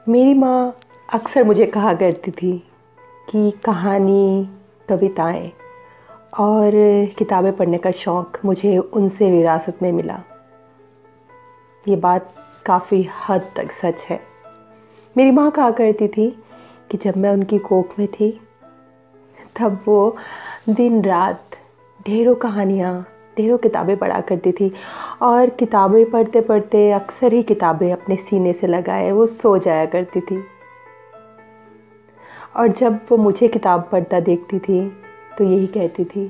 मेरी माँ अक्सर मुझे कहा करती थी कि कहानी, कविताएं और किताबें पढ़ने का शौक़ मुझे उनसे विरासत में मिला। ये बात काफ़ी हद तक सच है। मेरी माँ कहा करती थी कि जब मैं उनकी कोख में थी तब वो दिन रात ढेरों कहानियाँ, ढेरों किताबें पढ़ा करती थी और किताबें पढ़ते पढ़ते अक्सर ही किताबें अपने सीने से लगाए वो सो जाया करती थी। और जब वो मुझे किताब पढ़ता देखती थी तो यही कहती थी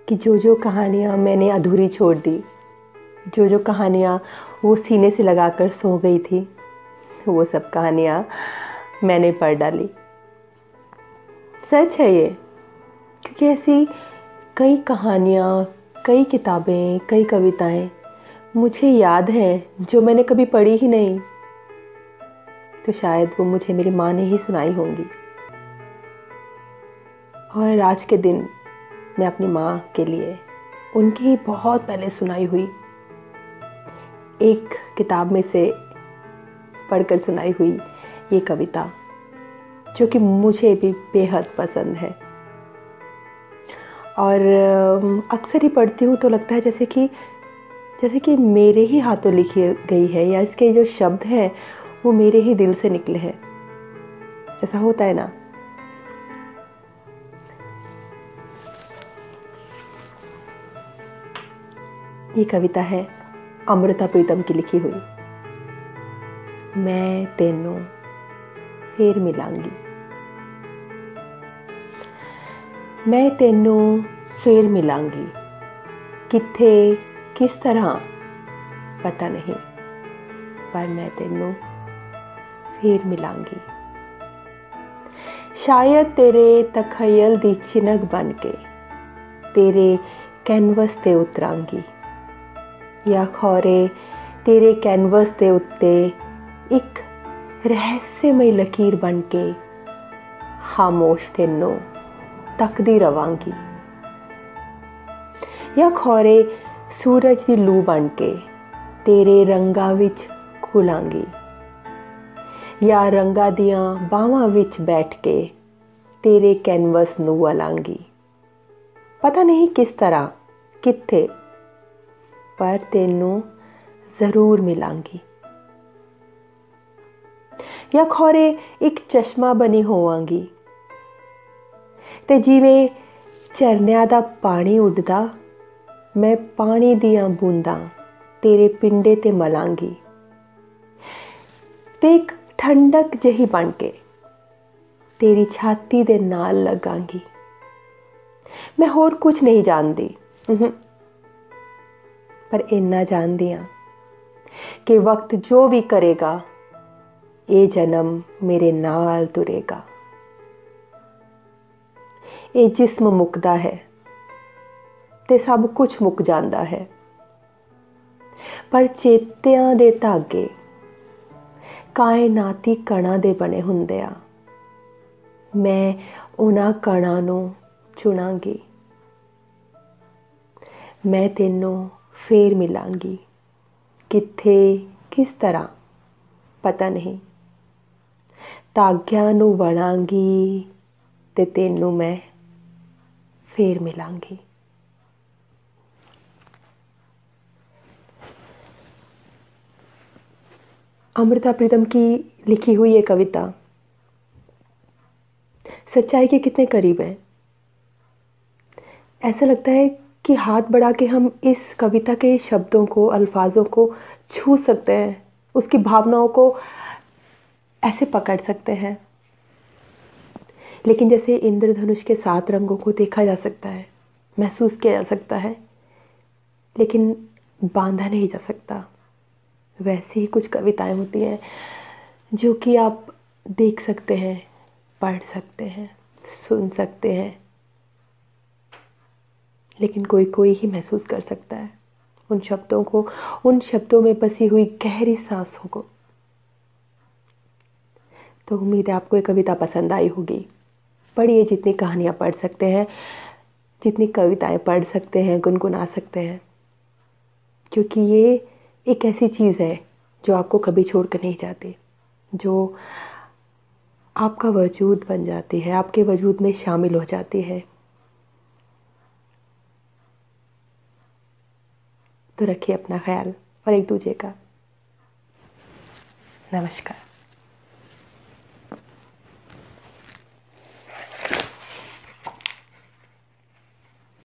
कि जो जो कहानियाँ मैंने अधूरी छोड़ दी, जो जो कहानियाँ वो सीने से लगाकर सो गई थी, वो सब कहानियाँ मैंने पढ़ डाली। सच है ये, क्योंकि ऐसी कई कहानियाँ, कई किताबें, कई कविताएं मुझे याद हैं जो मैंने कभी पढ़ी ही नहीं, तो शायद वो मुझे मेरी माँ ने ही सुनाई होंगी। और आज के दिन मैं अपनी माँ के लिए उनकी ही बहुत पहले सुनाई हुई एक किताब में से पढ़कर सुनाई हुई ये कविता, जो कि मुझे भी बेहद पसंद है और अक्सर ही पढ़ती हूँ तो लगता है जैसे कि मेरे ही हाथों लिखी गई है, या इसके जो शब्द हैं वो मेरे ही दिल से निकले हैं। ऐसा होता है ना। ये कविता है अमृता प्रीतम की लिखी हुई। मैं तेनू फिर मिलांगी। मैं तेनू फिर मिलांगी, किथे किस तरह पता नहीं, पर मैं तेनू फिर मिलांगी। शायद तेरे तखयल दी चिनक बन के तेरे कैनवस ते उतरांगी, या खौरे तेरे कैनवस ते उत्ते एक रहस्यमय लकीर बन के खामोश तेनों तकदी रवांगी, या खौरे सूरज दी लू बन के तेरे रंगा विच खुलांगी, या रंगा दियां बावां विच बैठ के तेरे कैनवस नू अलांगी। पता नहीं किस तरह, किथे, पर तेनू जरूर मिलांगी। या खौरे एक चश्मा बनी होवांगी ते जिवें झरनिया दा पानी उड़दा, मैं पानी दियां बूंदां तेरे पिंडे ते मलांगी, ते एक ठंडक जही बन के तेरी छाती दे नाल लगांगी। मैं होर कुछ नहीं जानदी, पर इन्ना जानदी हां कि वक्त जो भी करेगा ये जन्म मेरे नाल तुरेगा। ये जिस्म मुकदा है ते सब कुछ मुक जांदा है, पर चेतियां दे धागे कायनाती कणा दे बने हुंदे आ। मैं उन्हां कणा नूं चुनांगी। मैं तेनों फिर मिलांगी, किथे किस तरह पता नहीं, धागियां नूं वणांगी ते तेनों मैं फिर मिलांगी। अमृता प्रीतम की लिखी हुई ये कविता सच्चाई के कितने करीब है। ऐसा लगता है कि हाथ बढ़ा के हम इस कविता के शब्दों को, अल्फाजों को छू सकते हैं, उसकी भावनाओं को ऐसे पकड़ सकते हैं। लेकिन जैसे इंद्रधनुष के 7 रंगों को देखा जा सकता है, महसूस किया जा सकता है, लेकिन बांधा नहीं जा सकता, वैसी ही कुछ कविताएं होती हैं जो कि आप देख सकते हैं, पढ़ सकते हैं, सुन सकते हैं, लेकिन कोई कोई ही महसूस कर सकता है उन शब्दों को, उन शब्दों में बसी हुई गहरी सांसों को। तो उम्मीद है आपको ये कविता पसंद आई होगी। पढ़िए, जितनी कहानियाँ पढ़ सकते हैं, जितनी कविताएं पढ़ सकते हैं, गुनगुना सकते हैं, क्योंकि ये एक ऐसी चीज़ है जो आपको कभी छोड़ कर नहीं जाती। जो आपका वजूद बन जाती है, आपके वजूद में शामिल हो जाती है। तो रखिए अपना ख्याल और एक दूसरे का। नमस्कार।